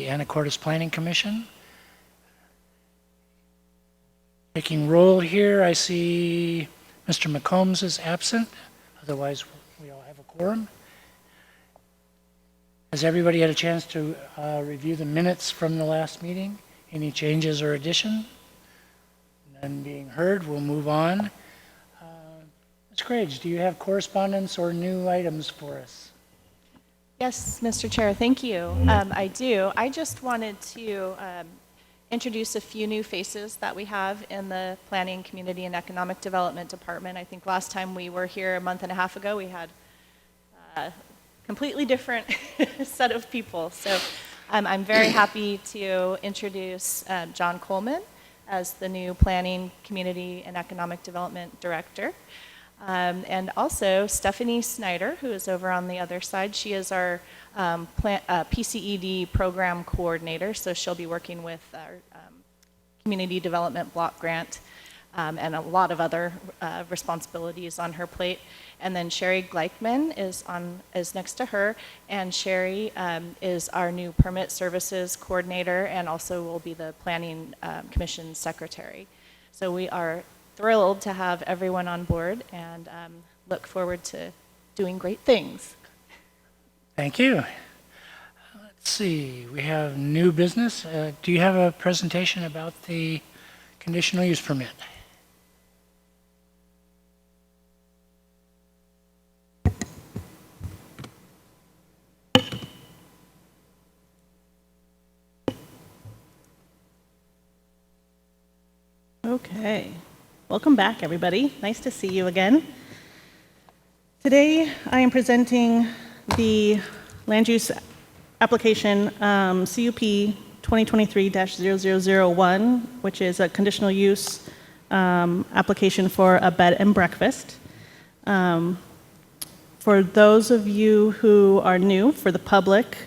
Anacortes Planning Commission. Taking roll here, I see Mr. McCombs is absent, otherwise we all have a quorum. Has everybody had a chance to review the minutes from the last meeting? Any changes or addition? None being heard, we'll move on. Ms. Crage, do you have correspondence or new items for us? Yes, Mr. Chair, thank you. I do. I just wanted to introduce a few new faces that we have in the Planning, Community, and Economic Development Department. I think last time we were here a month and a half ago, we had a completely different set of people. So I'm very happy to introduce John Coleman as the new Planning, Community, and Economic Development Director. And also Stephanie Snyder, who is over on the other side. She is our PCED program coordinator, so she'll be working with our community development block grant and a lot of other responsibilities on her plate. And then Sherry Gleichman is next to her, and Sherry is our new permit services coordinator and also will be the Planning Commission secretary. So we are thrilled to have everyone on board and look forward to doing great things. Thank you. Let's see, we have new business. Do you have a presentation about the conditional use permit? Okay. Welcome back, everybody. Nice to see you again. Today, I am presenting the land use application CUP 2023-0001, which is a conditional use application for a bed and breakfast. For those of you who are new, for the public,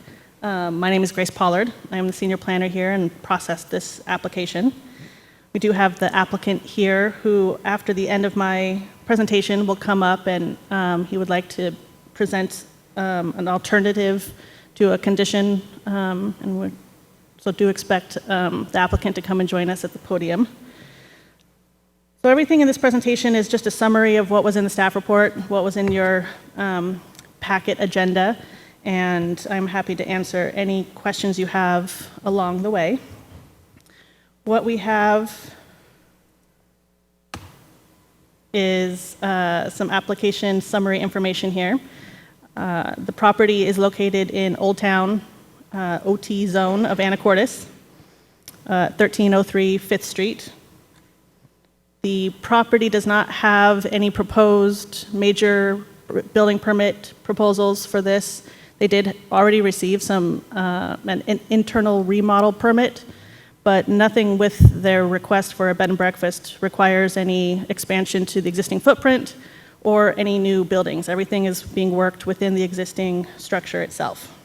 my name is Grace Pollard. I am the senior planner here and processed this application. We do have the applicant here who, after the end of my presentation, will come up and he would like to present an alternative to a condition, so do expect the applicant to come and join us at the podium. So everything in this presentation is just a summary of what was in the staff report, what was in your packet agenda, and I'm happy to answer any questions you have along the way. What we have is some application summary information here. The property is located in Old Town, OT zone of Anacortes, 1303 5th Street. The property does not have any proposed major building permit proposals for this. They did already receive an internal remodel permit, but nothing with their request for a bed and breakfast requires any expansion to the existing footprint or any new buildings. Everything is being worked within the existing structure itself.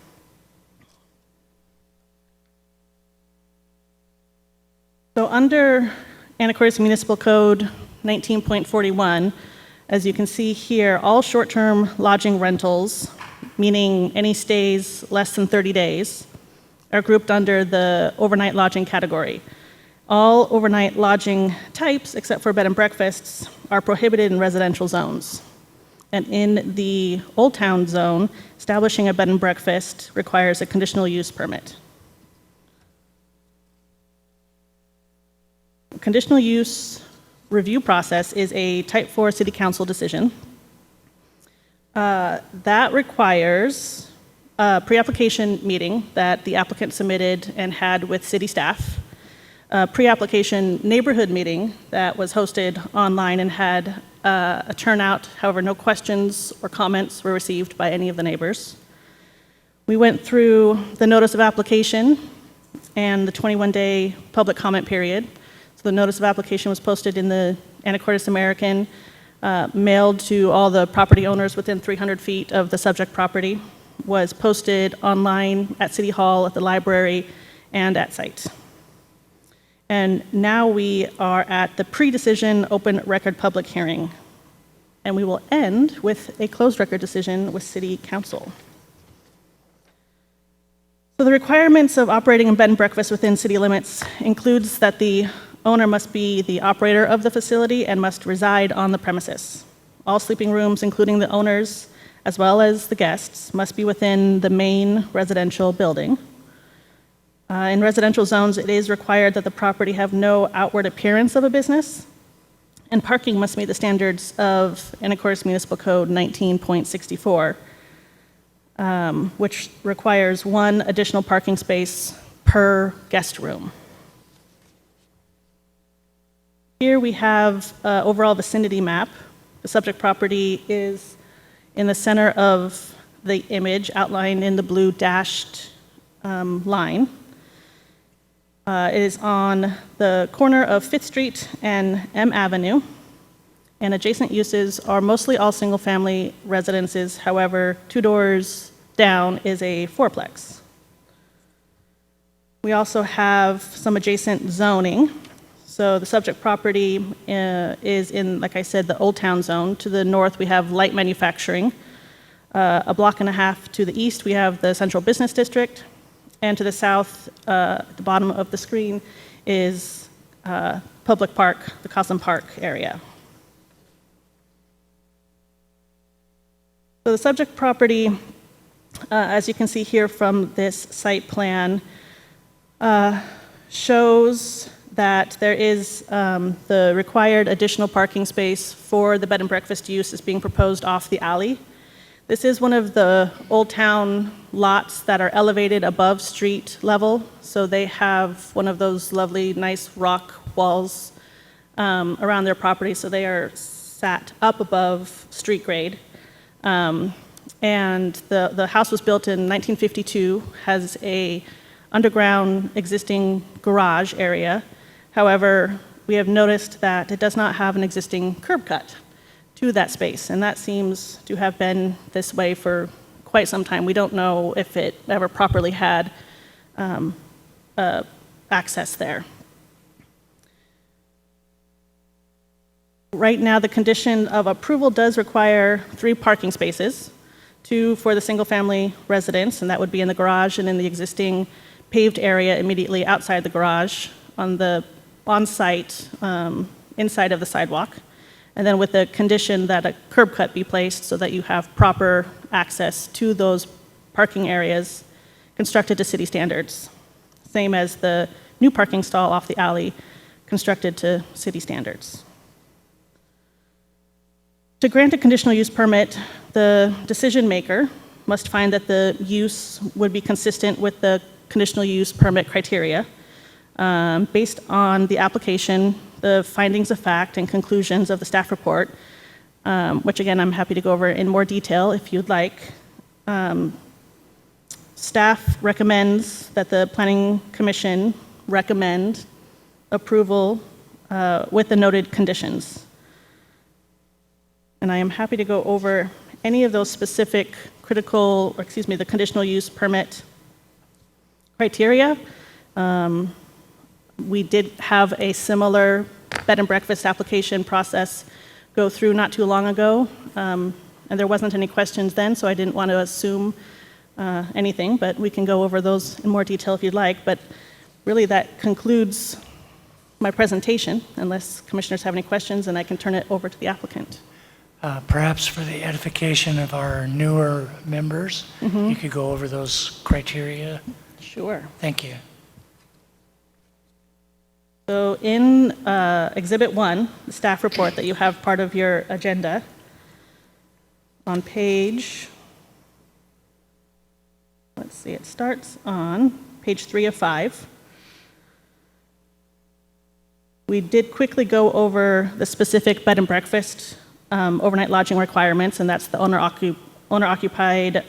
So under Anacortes Municipal Code 19.41, as you can see here, all short-term lodging rentals, meaning any stays less than 30 days, are grouped under the overnight lodging category. All overnight lodging types, except for bed and breakfasts, are prohibited in residential zones. And in the Old Town zone, establishing a bed and breakfast requires a conditional use permit. The conditional use review process is a Type 4 City Council decision. That requires a pre-application meeting that the applicant submitted and had with city staff, a pre-application neighborhood meeting that was hosted online and had a turnout. However, no questions or comments were received by any of the neighbors. We went through the notice of application and the 21-day public comment period. So the notice of application was posted in the Anacortes American, mailed to all the property owners within 300 feet of the subject property, was posted online at City Hall, at the library, and at site. And now we are at the pre-decision open record public hearing. And we will end with a closed record decision with City Council. So the requirements of operating a bed and breakfast within city limits includes that the owner must be the operator of the facility and must reside on the premises. All sleeping rooms, including the owners as well as the guests, must be within the main residential building. In residential zones, it is required that the property have no outward appearance of a business, and parking must meet the standards of Anacortes Municipal Code 19.64, which requires 1 additional parking space per guest room. Here we have overall vicinity map. The subject property is in the center of the image, outlined in the blue dashed line. It is on the corner of 5th Street and M Avenue, and adjacent uses are mostly all single-family residences. However, 2 doors down is a 4-plex. We also have some adjacent zoning. So the subject property is in, like I said, the Old Town zone. To the north, we have light manufacturing. A block and a half to the east, we have the Central Business District. And to the south, at the bottom of the screen, is Public Park, the Cosland Park area. So the subject property, as you can see here from this site plan, shows that there is the required additional parking space for the bed and breakfast use is being proposed off the alley. This is one of the Old Town lots that are elevated above street level, so they have one of those lovely, nice rock walls around their property, so they are sat up above street grade. And the house was built in 1952, has a underground existing garage area. However, we have noticed that it does not have an existing curb cut to that space, and that seems to have been this way for quite some time. We don't know if it ever properly had access there. Right now, the condition of approval does require 3 parking spaces, 2 for the single-family residence, and that would be in the garage and in the existing paved area immediately outside the garage on the on-site inside of the sidewalk. And then with the condition that a curb cut be placed so that you have proper access to those parking areas constructed to city standards, same as the new parking stall off the alley constructed to city standards. To grant a conditional use permit, the decision maker must find that the use would be consistent with the conditional use permit criteria based on the application, the findings of fact, and conclusions of the staff report, which again, I'm happy to go over in more detail if you'd like. Staff recommends that the Planning Commission recommend approval with the noted conditions. And I am happy to go over any of those specific the conditional use permit criteria. We did have a similar bed and breakfast application process go through not too long ago, and there wasn't any questions then, so I didn't want to assume anything, but we can go over those in more detail if you'd like. But really, that concludes my presentation, unless commissioners have any questions, and I can turn it over to the applicant. Perhaps for the edification of our newer members, you could go over those criteria. Sure. Thank you. So in Exhibit 1, the staff report that you have part of your agenda, on page, it starts on page 3 of 5. We did quickly go over the specific bed and breakfast overnight lodging requirements, and that's the owner-occupied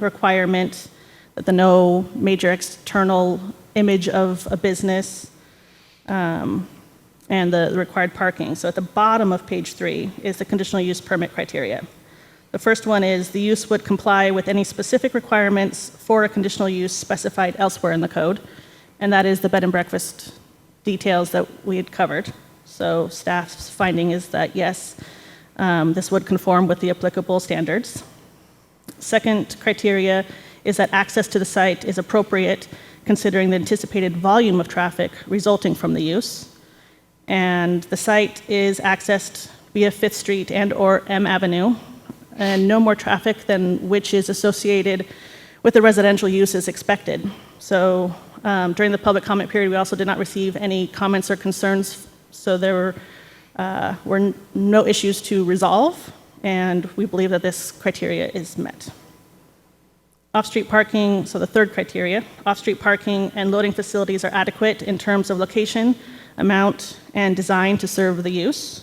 requirement, that the no major external image of a business, and the required parking. So at the bottom of page 3 is the conditional use permit criteria. The first one is the use would comply with any specific requirements for a conditional use specified elsewhere in the code, and that is the bed and breakfast details that we had covered. So staff's finding is that yes, this would conform with the applicable standards. Second criteria is that access to the site is appropriate considering the anticipated volume of traffic resulting from the use. And the site is accessed via 5th Street and/or M Avenue, and no more traffic than which is associated with the residential use is expected. So during the public comment period, we also did not receive any comments or concerns, so there were no issues to resolve, and we believe that this criteria is met. Off-street parking, so the third criteria, off-street parking and loading facilities are adequate in terms of location, amount, and design to serve the use.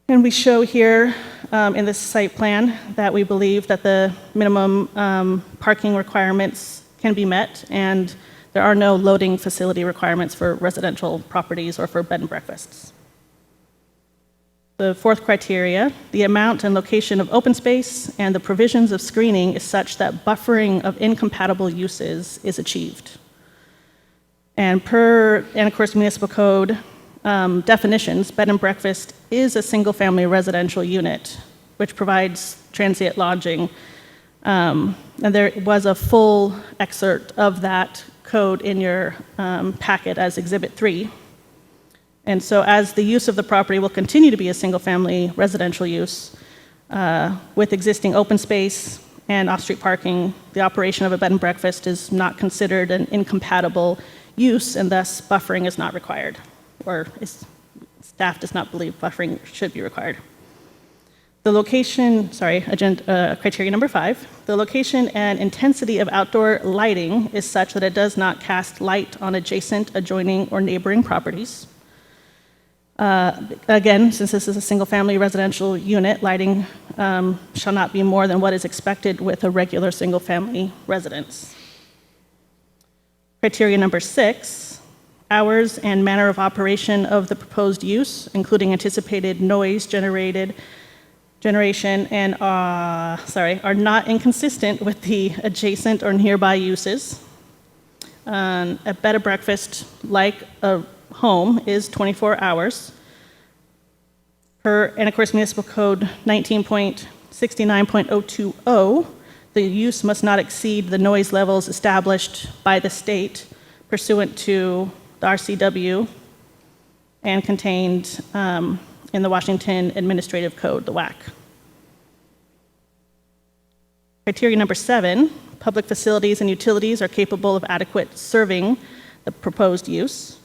And we show here in this site plan that we believe that the minimum parking requirements can be met, and there are no loading facility requirements for residential properties or for bed and breakfasts. The fourth criteria, the amount and location of open space and the provisions of screening is such that buffering of incompatible uses is achieved. And per Anacortes Municipal Code definitions, bed and breakfast is a single-family residential unit, which provides transient lodging. And there was a full excerpt of that code in your packet as Exhibit 3. And so as the use of the property will continue to be a single-family residential use with existing open space and off-street parking, the operation of a bed and breakfast is not considered an incompatible use, and thus buffering is not required, or staff does not believe buffering should be required. The location, criteria number 5, the location and intensity of outdoor lighting is such that it does not cast light on adjacent, adjoining, or neighboring properties. Again, since this is a single-family residential unit, lighting shall not be more than what is expected with a regular single-family residence. Criteria number 6, hours and manner of operation of the proposed use, including anticipated noise generation, and are not inconsistent with the adjacent or nearby uses. A bed and breakfast, like a home, is 24 hours. Per Anacortes Municipal Code 19.69.020, the use must not exceed the noise levels established by the state pursuant to the RCW and contained in the Washington Administrative Code, the WAC. Criteria number 7, public facilities and utilities are capable of adequate serving the proposed use,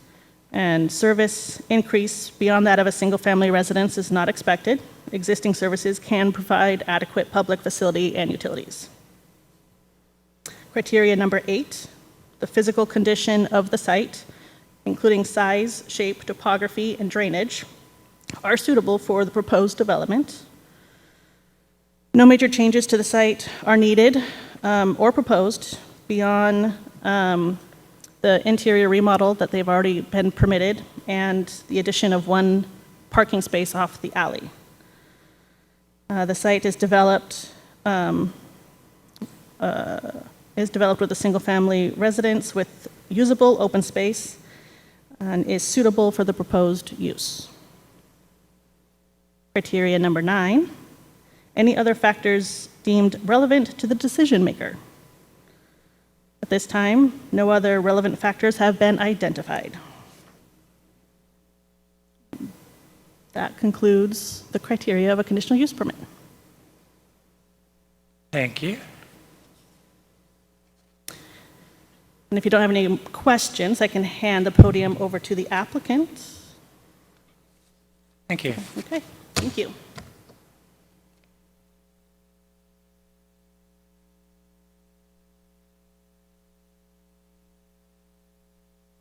and service increase beyond that of a single-family residence is not expected. Existing services can provide adequate public facility and utilities. Criteria number 8, the physical condition of the site, including size, shape, topography, and drainage, are suitable for the proposed development. No major changes to the site are needed or proposed beyond the interior remodel that they've already been permitted and the addition of one parking space off the alley. The site is developed with a single-family residence with usable open space and is suitable for the proposed use. Criteria number 9, any other factors deemed relevant to the decision maker. At this time, no other relevant factors have been identified. That concludes the criteria of a conditional use permit. Thank you. And if you don't have any questions, I can hand the podium over to the applicant. Thank you. Okay, thank you.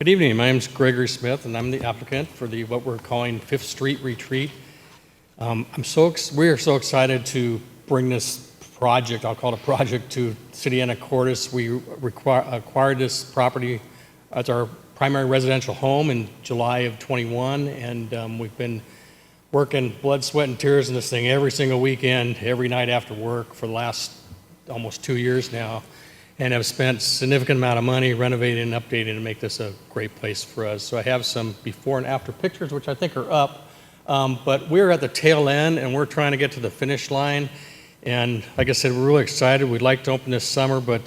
Good evening. My name is Gregory Smith, and I'm the applicant for what we're calling 5th Street Retreat. We are so excited to bring this project, I'll call it a project, to City Anacortes. We acquired this property as our primary residential home in July of 21, and we've been working blood, sweat, and tears in this thing every single weekend, every night after work for the last almost 2 years now, and have spent a significant amount of money renovating and updating to make this a great place for us. So I have some before and after pictures, which I think are up, but we're at the tail end, and we're trying to get to the finish line. And like I said, we're really excited. We'd like to open this summer, but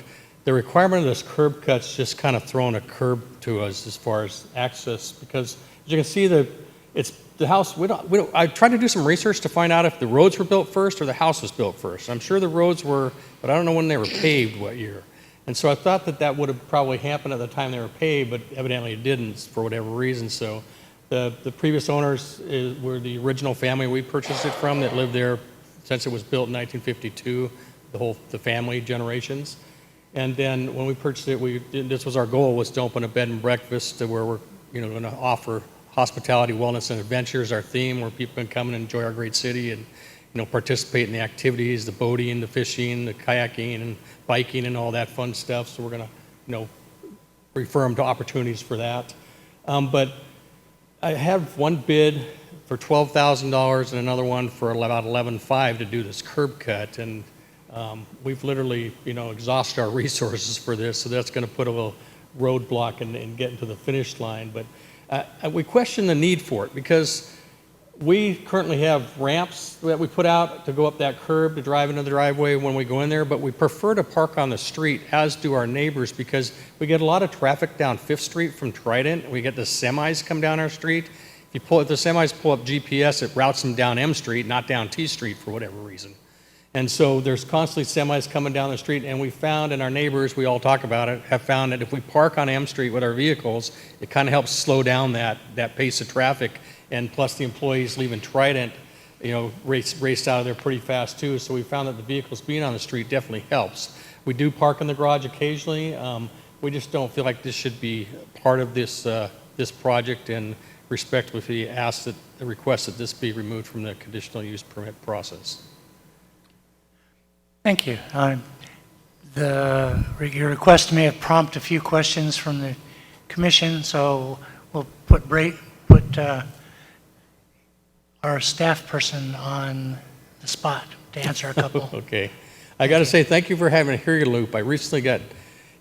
the requirement of this curb cut's just kind of throwing a curb to us as far as access, because as you can see, it's the house. I tried to do some research to find out if the roads were built first or the house was built first. I'm sure the roads were, but I don't know when they were paved, what year. And so I thought that would have probably happened at the time they were paved, but evidently it didn't for whatever reason. So the previous owners were the original family we purchased it from that lived there since it was built in 1952, the family generations. And then when we purchased it, this was our goal, was to open a bed and breakfast where we're going to offer hospitality, wellness, and adventures, our theme, where people can come and enjoy our great city and participate in the activities, the boating, the fishing, the kayaking, and biking, and all that fun stuff. So we're going to refer them to opportunities for that. But I have one bid for $12,000 and another one for about $11,500 to do this curb cut, and we've literally exhausted our resources for this, so that's going to put a little roadblock in getting to the finish line. But we question the need for it, because we currently have ramps that we put out to go up that curb to drive into the driveway when we go in there, but we prefer to park on the street, as do our neighbors, because we get a lot of traffic down 5th Street from Trident. We get the semis come down our street. If the semis pull up GPS, it routes them down M Street, not down T Street for whatever reason. And so there's constantly semis coming down the street, and we found, and our neighbors, we all talk about it, have found that if we park on M Street with our vehicles, it kind of helps slow down that pace of traffic. And plus the employees leaving Trident, raced out of there pretty fast too. So we found that the vehicles being on the street definitely helps. We do park in the garage occasionally. We just don't feel like this should be part of this project, and respectfully request that this be removed from the conditional use permit process. Thank you. Your request may have prompted a few questions from the commission, so we'll put our staff person on the spot to answer a couple. Okay. I got to say thank you for having a hearing loop. I recently got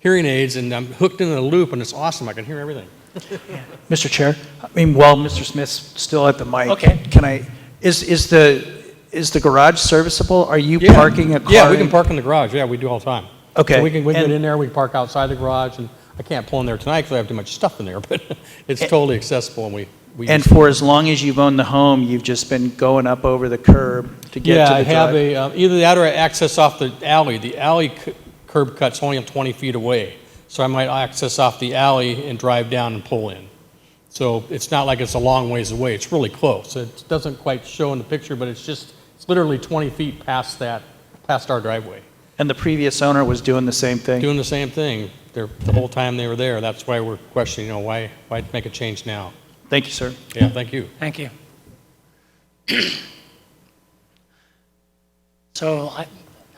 hearing aids, and I'm hooked into the loop, and it's awesome. I can hear everything. Yeah. Mr. Chair, while Mr. Smith's still at the mic, Okay. Is the garage serviceable? Are you parking a car? Yeah, we can park in the garage. Yeah, we do all the time. Okay. So we can get in there, we can park outside the garage, and I can't pull in there tonight because I have too much stuff in there, but it's totally accessible, and we And for as long as you've owned the home, you've just been going up over the curb to get to the I have drive? either that or access off the alley. The alley curb cut's only 20 feet away, so I might access off the alley and drive down and pull in. So it's not like it's a long ways away. It's really close. It doesn't quite show in the picture, but it's literally 20 feet past our driveway. And the previous owner was doing the same thing? Doing the same thing the whole time they were there. That's why we're questioning, why make a change now? Thank you, sir. Yeah, thank you. Thank you. So I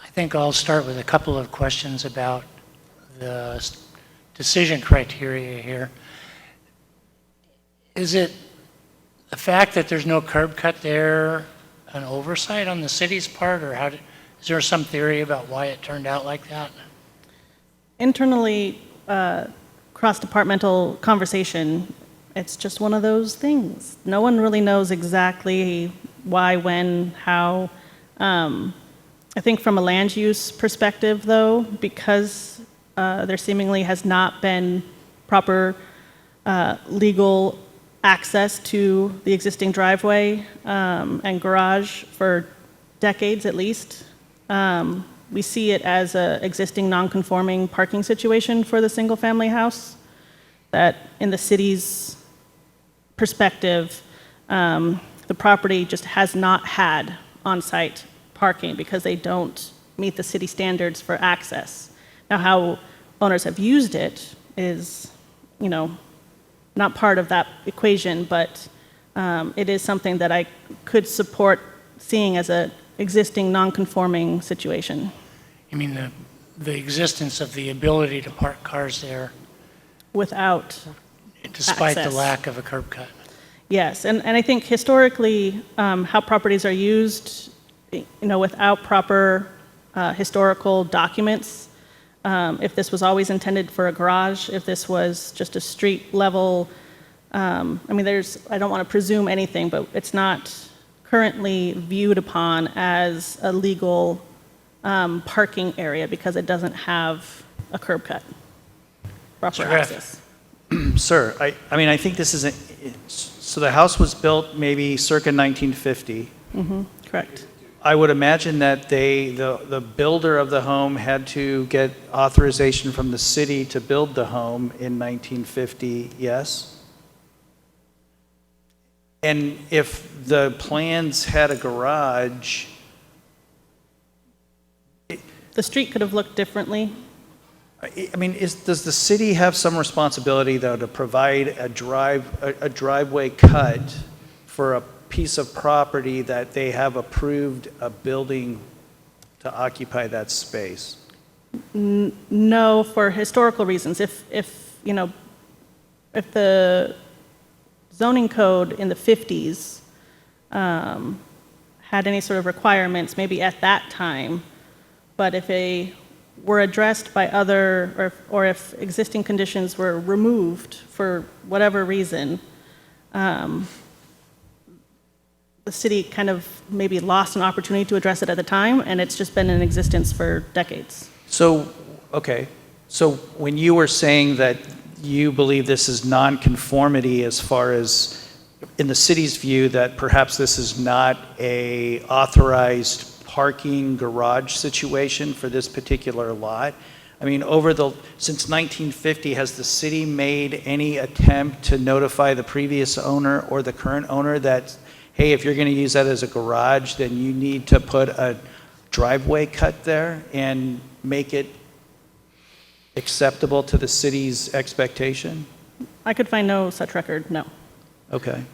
think I'll start with a couple of questions about the decision criteria here. Is it the fact that there's no curb cut there an oversight on the city's part, or is there some theory about why it turned out like that? Internally, cross-departmental conversation, it's just one of those things. No one really knows exactly why, when, how. I think from a land use perspective, though, because there seemingly has not been proper legal access to the existing driveway and garage for decades at least, we see it as an existing non-conforming parking situation for the single-family house, that in the city's perspective, the property just has not had on-site parking because they don't meet the city standards for access. Now, how owners have used it is, not part of that equation, but it is something that I could support seeing as an existing non-conforming situation. You mean the existence of the ability to park cars there Without despite the access. lack of a curb cut? Yes, and I think historically, how properties are used, without proper historical documents, if this was always intended for a garage, if this was just a street level, I don't want to presume anything, but it's not currently viewed upon as a legal parking area because it doesn't have a curb cut, proper Mr. Graff. access. Sir, I mean, I think this is, so the house was built maybe circa 1950. Correct. I would imagine that the builder of the home had to get authorization from the city to build the home in 1950, yes? And if the plans had a garage, The street could have looked differently. I mean, does the city have some responsibility, though, to provide a driveway cut for a piece of property that they have approved a building to occupy that space? No, for historical reasons. If the zoning code in the 50s had any sort of requirements, maybe at that time, but if they were addressed by other, or if existing conditions were removed for whatever reason, the city kind of maybe lost an opportunity to address it at the time, and it's just been in existence for decades. So, okay. So when you were saying that you believe this is nonconformity as far as, in the city's view, that perhaps this is not a authorized parking garage situation for this particular lot, I mean, since 1950, has the city made any attempt to notify the previous owner or the current owner that, hey, if you're going to use that as a garage, then you need to put a driveway cut there and make it acceptable to the city's expectation? I could find no such record, no. Okay.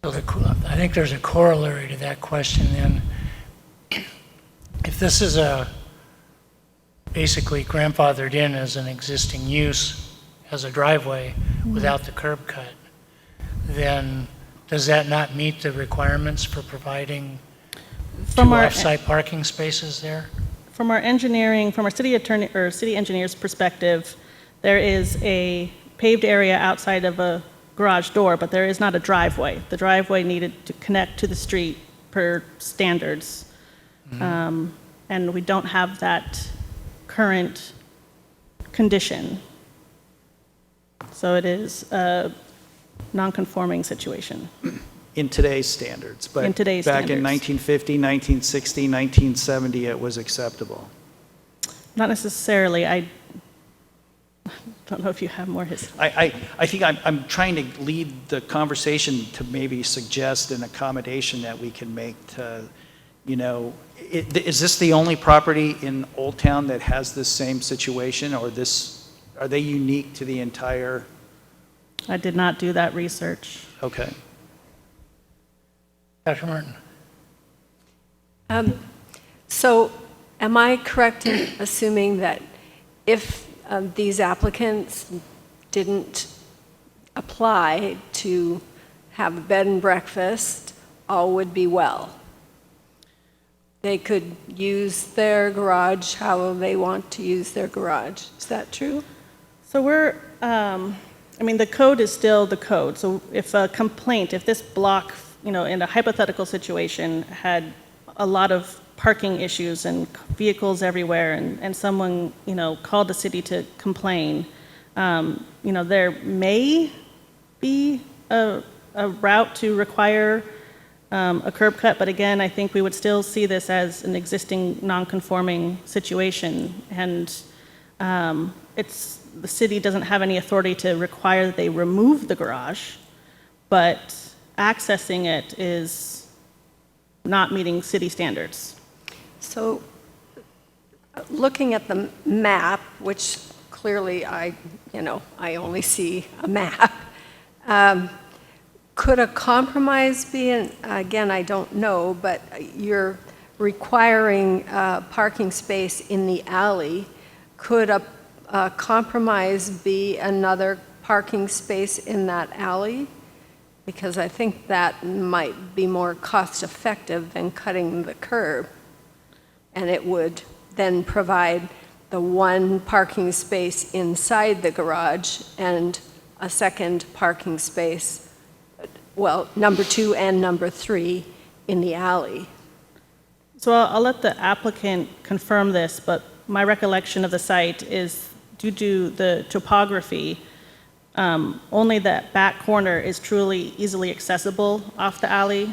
So I think there's a corollary to that question then. If this is basically grandfathered in as an existing use as a driveway without the curb cut, then does that not meet the requirements for providing two off-site parking spaces there? From our engineering, from our city attorney or city engineer's perspective, there is a paved area outside of a garage door, but there is not a driveway. The driveway needed to connect to the street per standards. And we don't have that current condition. So it is a non-conforming situation. In today's standards, but In today's back in standards. 1950, 1960, 1970, it was acceptable. Not necessarily. I don't know if you have more history. I think I'm trying to lead the conversation to maybe suggest an accommodation that we can make to, is this the only property in Old Town that has this same situation, or are they unique to the entire? I did not do that research. Okay. Dr. Martin? So am I correct in assuming that if these applicants didn't apply to have a bed and breakfast, all would be well? They could use their garage how they want to use their garage. Is that true? So the code is still the code. So if a complaint, if this block, in a hypothetical situation, had a lot of parking issues and vehicles everywhere, and someone, called the city to complain, there may be a route to require a curb cut, but again, I think we would still see this as an existing non-conforming situation, and the city doesn't have any authority to require that they remove the garage, but accessing it is not meeting city standards. So looking at the map, which clearly I only see a map, could a compromise be, and again, I don't know, but you're requiring parking space in the alley. Could a compromise be another parking space in that alley? Because I think that might be more cost-effective than cutting the curb. And it would then provide the one parking space inside the garage and a second parking space, well, number 2 and number 3 in the alley. So I'll let the applicant confirm this, but my recollection of the site is due to the topography, only that back corner is truly easily accessible off the alley.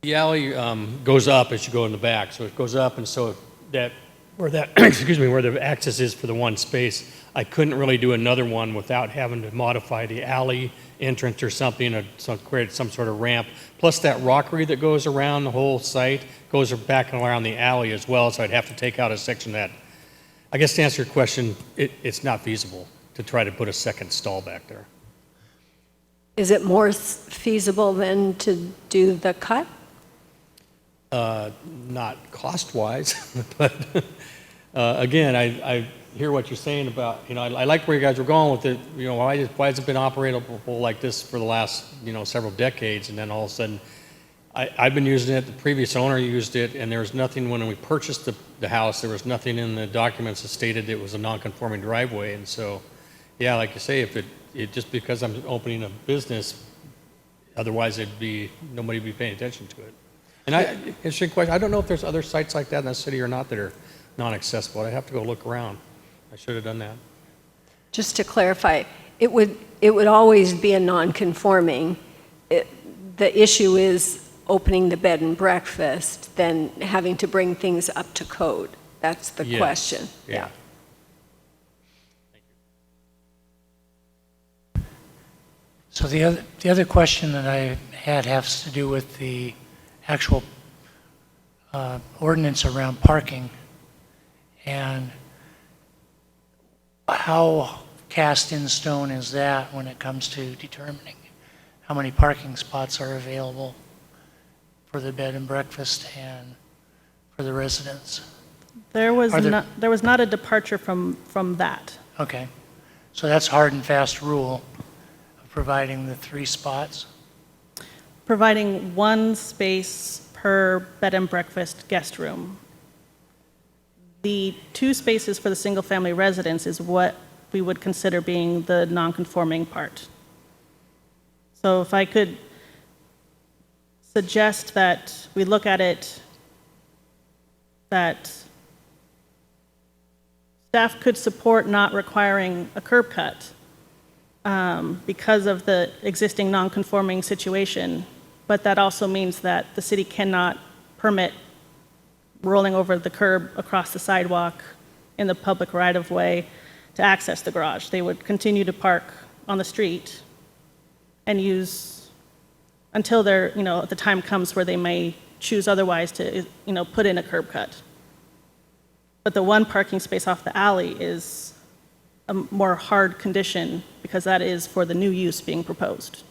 The alley goes up as you go in the back, so it goes up, and so that where that excuse me, where the access is for the one space, I couldn't really do another one without having to modify the alley entrance or something, or create some sort of ramp. Plus that rockery that goes around the whole site goes back and around the alley as well, so I'd have to take out a section that. I guess to answer your question, it's not feasible to try to put a second stall back there. Is it more feasible than to do the cut? Not cost-wise, but again, I hear what you're saying about, I like where you guys were going with it. Why has it been operable like this for the last, several decades, and then all of a sudden, I've been using it, the previous owner used it, and there was nothing, when we purchased the house, there was nothing in the documents that stated it was a non-conforming driveway, and so, yeah, like you say, if it just because I'm opening a business, otherwise nobody would be paying attention to it. And interesting question, I don't know if there's other sites like that in the city or not that are non-accessible. I'd have to go look around. I should have done that. Just to clarify, it would always be a non-conforming. The issue is opening the bed and breakfast, then having to bring things up to code. That's the Yes. question. Yeah. So the other question that I had has to do with the actual ordinance around parking, and how cast in stone is that when it comes to determining how many parking spots are available for the bed and breakfast and for the residents? There was Are there- not a departure from that. Okay, so that's hard and fast rule of providing the 3 spots? Providing one space per bed and breakfast guest room. The 2 spaces for the single-family residence is what we would consider being the non-conforming part. So if I could suggest that we look at it, that staff could support not requiring a curb cut because of the existing non-conforming situation, but that also means that the city cannot permit rolling over the curb across the sidewalk in the public right-of-way to access the garage. They would continue to park on the street and use until the time comes where they may choose otherwise to, put in a curb cut. But the one parking space off the alley is a more hard condition because that is for the new use being proposed.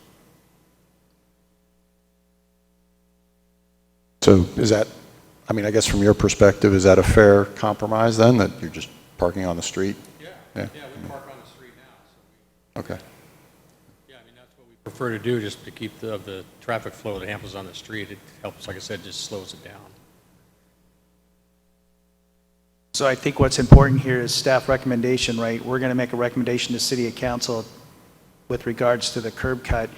So is that, I guess from your perspective, is that a fair compromise then, that you're just parking on the street? Yeah, we park on the street now, so Okay. that's what we prefer to do, just to keep the traffic flow that happens on the street. It helps, like I said, just slows it down. So I think what's important here is staff recommendation, right? We're going to make a recommendation to City Council with regards to the curb cut.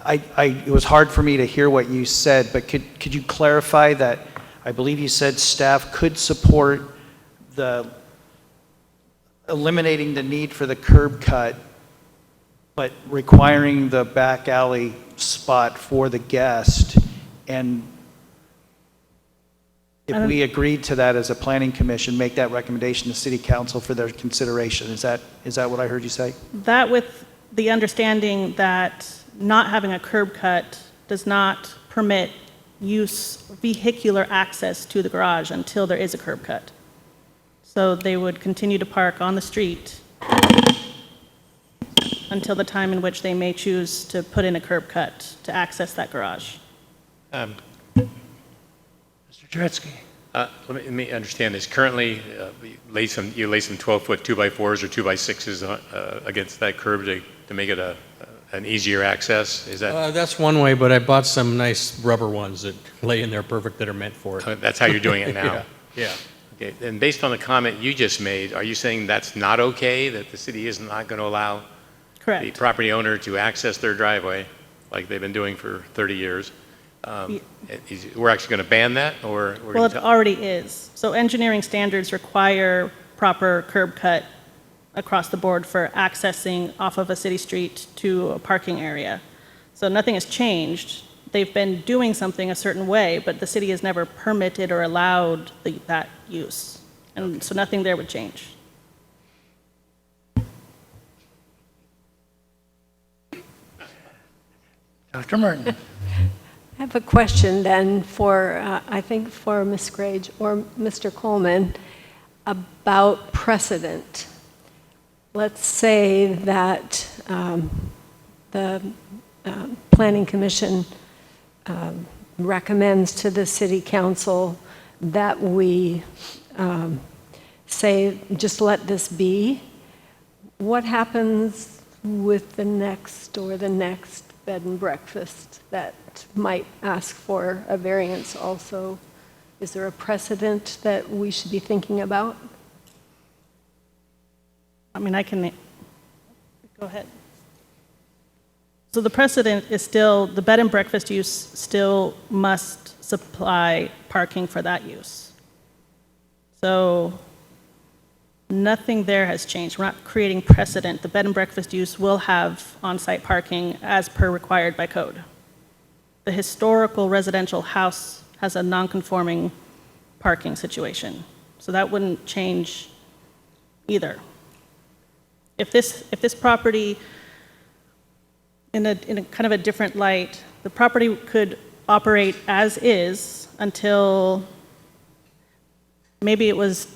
It was hard for me to hear what you said, but could you clarify that? I believe you said staff could support the eliminating the need for the curb cut, but requiring the back alley spot for the guest. And if we agreed to that as a planning commission, make that recommendation to City Council for their consideration. Is that what I heard you say? That with the understanding that not having a curb cut does not permit vehicular access to the garage until there is a curb cut. So they would continue to park on the street until the time in which they may choose to put in a curb cut to access that garage. Mr. Turetsky? Let me understand this. Currently, you lay some 12-foot 2x4s or 2x6s against that curb to make it an easier access. Is that That's one way, but I bought some nice rubber ones that lay in there perfect that are meant for it. that's how you're doing it now? Yeah. Okay. And based on the comment you just made, are you saying that's not okay? That the city is not going to allow Correct. the property owner to access their driveway, like they've been doing for 30 years. We're actually going to ban that, or we're Well, going it to tell? already is. So engineering standards require proper curb cut across the board for accessing off of a city street to a parking area. So nothing has changed. They've been doing something a certain way, but the city has never permitted or allowed that use. And so nothing there would change. Dr. Merton? I have a question then for, I think for Ms. Grage or Mr. Coleman about precedent. Let's say that the Planning Commission recommends to the City Council that we say, just let this be. What happens with the next or the next bed and breakfast that might ask for a variance also? Is there a precedent that we should be thinking about? I mean, I can, go ahead. So the precedent is still, the bed and breakfast use still must supply parking for that use. So nothing there has changed. We're not creating precedent. The bed and breakfast use will have on-site parking as per required by code. The historical residential house has a non-conforming parking situation. So that wouldn't change either. If this property, in a kind of a different light, the property could operate as is until maybe it was,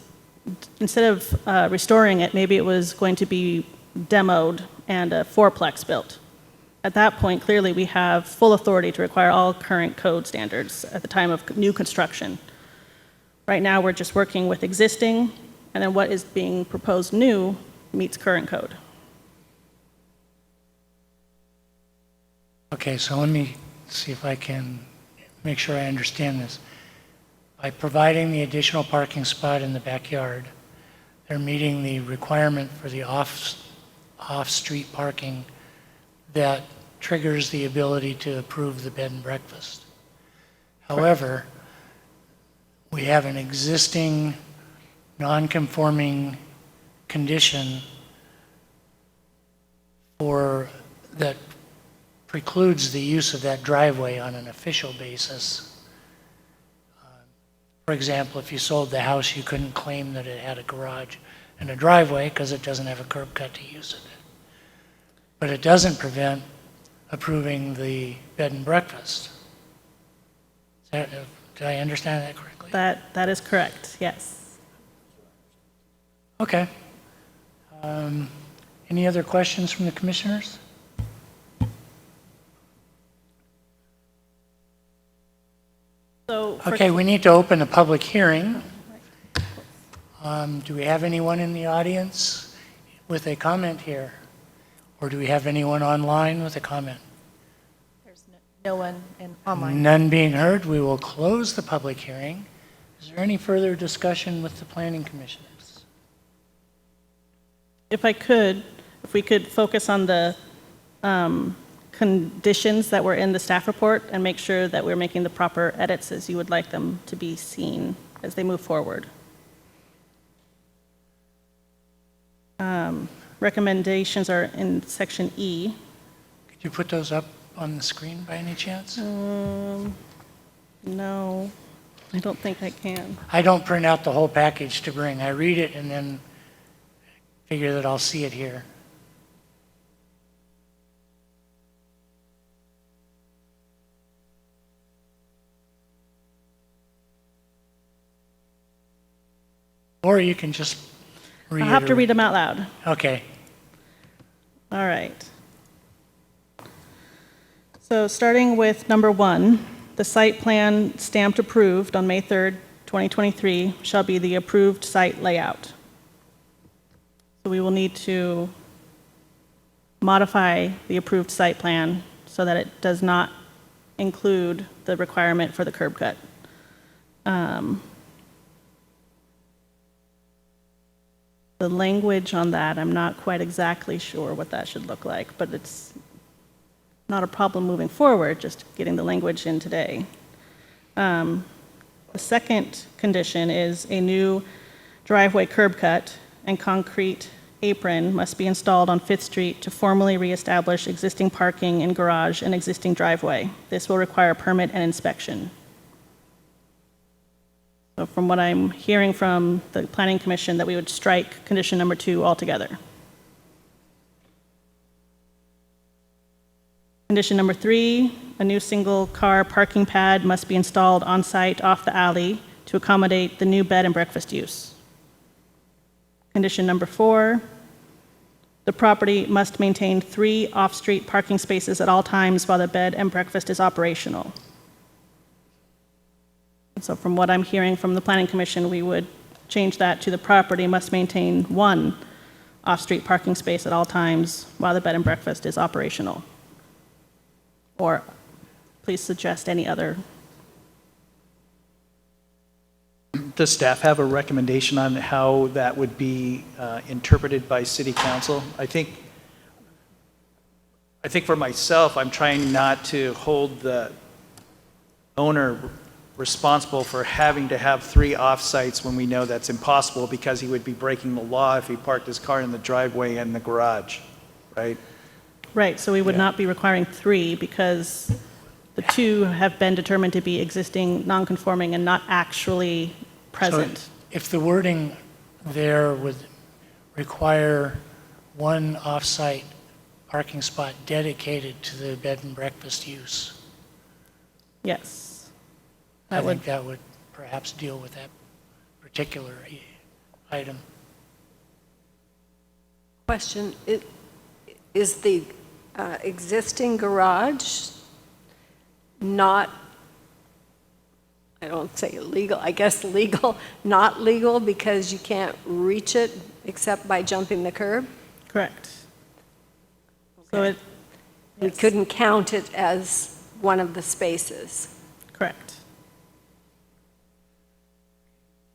instead of restoring it, maybe it was going to be demoed and a fourplex built. At that point, clearly, we have full authority to require all current code standards at the time of new construction. Right now, we're just working with existing, and then what is being proposed new meets current code. Okay, so let me see if I can make sure I understand this. By providing the additional parking spot in the backyard, they're meeting the requirement for the off-street parking that triggers the ability to approve the bed and breakfast. However, we have an existing non-conforming condition that precludes the use of that driveway on an official basis. For example, if you sold the house, you couldn't claim that it had a garage and a driveway because it doesn't have a curb cut to use it. But it doesn't prevent approving the bed and breakfast. Did I understand that correctly? That is correct, yes. Okay. Any other questions from the commissioners? So Okay, we need to open a public hearing. Do we have anyone in the audience with a comment here? Or do we have anyone online with a comment? There's no one online. None being heard, we will close the public hearing. Is there any further discussion with the planning commissioners? if we could focus on the conditions that were in the staff report and make sure that we're making the proper edits as you would like them to be seen as they move forward. Recommendations are in section E. Could you put those up on the screen by any chance? No, I don't think I can. I don't print out the whole package to bring. I read it and then figure that I'll see it here. Or you can just read I'll it. have to or- read them out loud. Okay. All right. So starting with number 1, the site plan stamped approved on May 3rd, 2023 shall be the approved site layout. So we will need to modify the approved site plan so that it does not include the requirement for the curb cut. The language on that, I'm not quite exactly sure what that should look like, but it's not a problem moving forward, just getting the language in today. The second condition is a new driveway curb cut and concrete apron must be installed on Fifth Street to formally reestablish existing parking and garage and existing driveway. This will require permit and inspection. So from what I'm hearing from the Planning Commission, that we would strike condition number 2 altogether. Condition number 3, a new single-car parking pad must be installed on-site off the alley to accommodate the new bed and breakfast use. Condition number 4, the property must maintain 3 off-street parking spaces at all times while the bed and breakfast is operational. So from what I'm hearing from the Planning Commission, we would change that to the property must maintain 1 off-street parking space at all times while the bed and breakfast is operational. Or please suggest any other. Does staff have a recommendation on how that would be interpreted by city council? I think for myself, I'm trying not to hold the owner responsible for having to have 3 off-sites when we know that's impossible because he would be breaking the law if he parked his car in the driveway and the garage, right? Right, so we would not be requiring 3 because the 2 have been determined to be existing, non-conforming, and not actually present. So if the wording there would require 1 off-site parking spot dedicated to the bed and breakfast use, Yes. I think that would perhaps deal with that particular item. Question, is the existing garage not, I don't say illegal, I guess legal, not legal because you can't reach it except by jumping the curb? Correct. So it, We couldn't count it as one of the spaces. correct.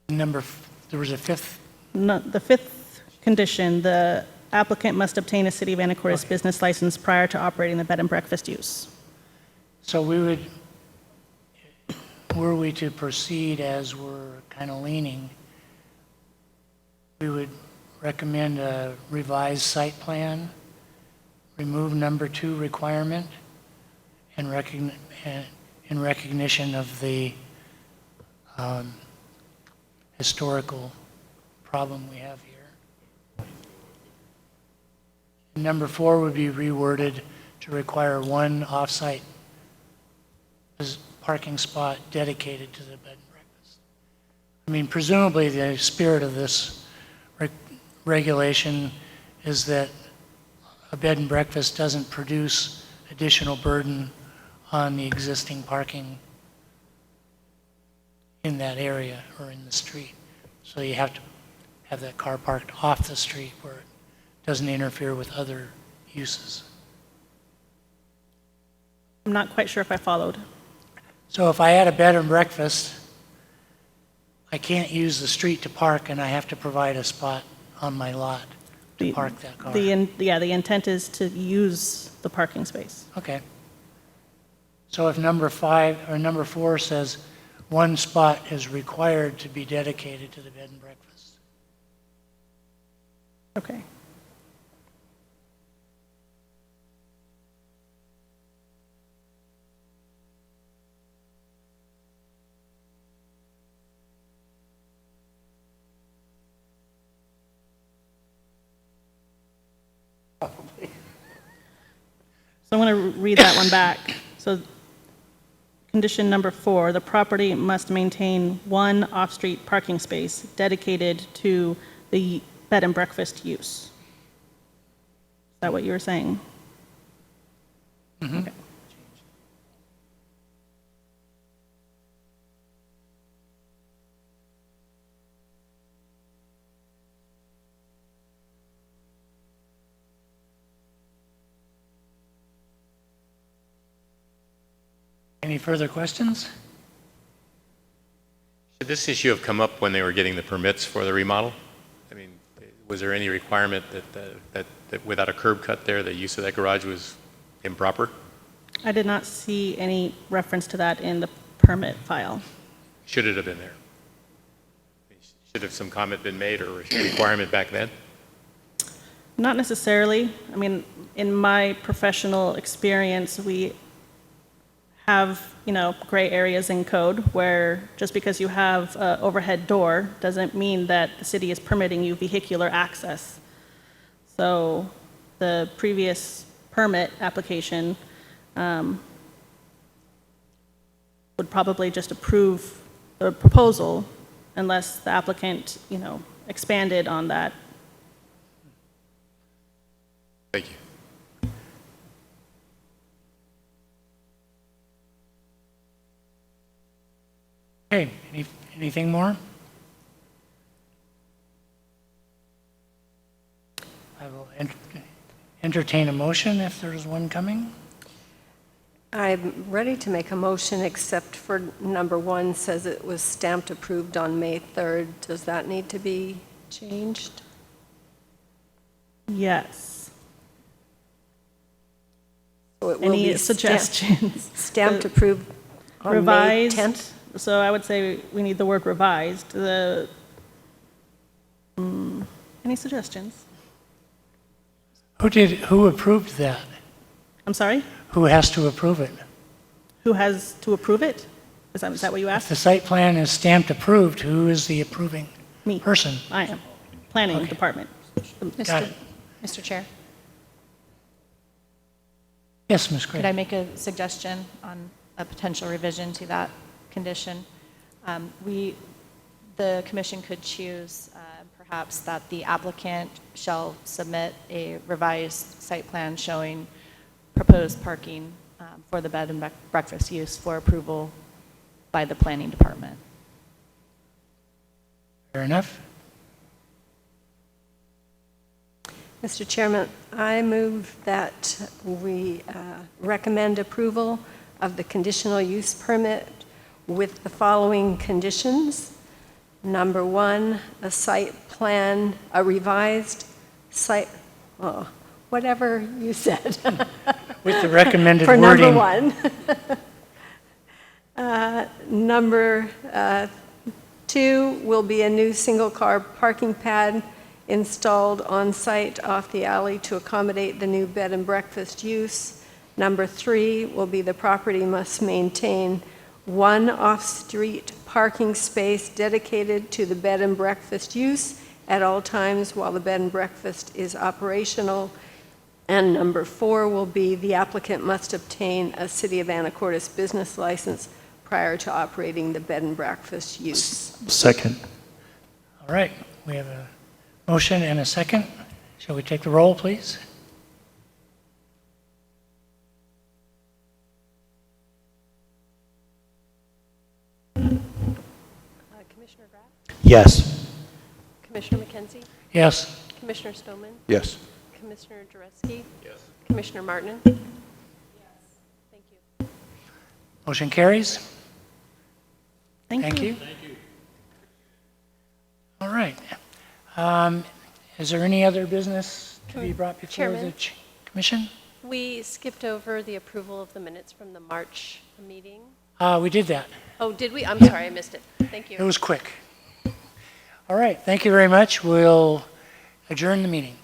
There was a 5th, No, the 5th condition, the applicant must obtain a City of Anacortes business license prior to operating the bed and breakfast use. so were we to proceed as we're kind of leaning, we would recommend a revised site plan, remove number 2 requirement, and in recognition of the historical problem we have here. Number 4 would be reworded to require 1 off-site parking spot dedicated to the bed and breakfast. I mean, presumably the spirit of this regulation is that a bed and breakfast doesn't produce additional burden on the existing parking in that area or in the street. So you have to have that car parked off the street where it doesn't interfere with other uses. I'm not quite sure if I followed. So if I had a bed and breakfast, I can't use the street to park and I have to provide a spot on my lot to park that car. The intent is to use the parking space. Okay. So if number 5 or number 4 says 1 spot is required to be dedicated to the bed and breakfast. Okay. So I'm going to read that one back. So condition number 4, the property must maintain 1 off-street parking space dedicated to the bed and breakfast use. Is that what you were saying? Okay. Any further questions? Should this issue have come up when they were getting the permits for the remodel? I mean, was there any requirement that without a curb cut there, the use of that garage was improper? I did not see any reference to that in the permit file. Should it have been there? Should have some comment been made or requirement back then? Not necessarily. I mean, in my professional experience, we have, gray areas in code where just because you have an overhead door doesn't mean that the city is permitting you vehicular access. So the previous permit application would probably just approve the proposal unless the applicant, expanded on that. Thank you. Okay, anything more? I will entertain a motion if there is one coming. I'm ready to make a motion, except for number 1 says it was stamped approved on May 3rd. Does that need to be changed? Yes. So it will Any be suggestions? Stamped approved on May Revised. 10th? So I would say we need the word revised. Any suggestions? Who approved that? I'm sorry? Who has to approve it? Who has to approve it? Is that what you If asked? the site plan is stamped approved, who is the approving Me. person? I am. Planning Okay. department. Got it. Mr. Chair, Yes, Ms. Gray. could I make a suggestion on a potential revision to that condition? The commission could choose perhaps that the applicant shall submit a revised site plan showing proposed parking for the bed and breakfast use for approval by the planning department. Fair enough. Mr. Chairman, I move that we recommend approval of the conditional use permit with the following conditions. Number 1, a site plan, a revised site, whatever you said. With the recommended For wording. number 1. Number 2 will be a new single-car parking pad installed on site off the alley to accommodate the new bed and breakfast use. Number 3 will be the property must maintain 1 off-street parking space dedicated to the bed and breakfast use at all times while the bed and breakfast is operational. And number 4 will be the applicant must obtain a City of Anacortes business license prior to operating the bed and breakfast use. Second. All right, we have a motion and a second. Shall we take the roll, please? Commissioner Graff, Yes. Commissioner McKenzie, Yes. Commissioner Stoneman, Yes. Commissioner Jareski, Yes. Commissioner Martin. Thank you. Motion carries. Thank you. All right. Is there any other business to be brought before the Chairman? commission? We skipped over the approval of the minutes from the March meeting. We did that. Oh, did we? I'm sorry, I missed it. Thank It you. was quick. All right, thank you very much. We'll adjourn the meeting.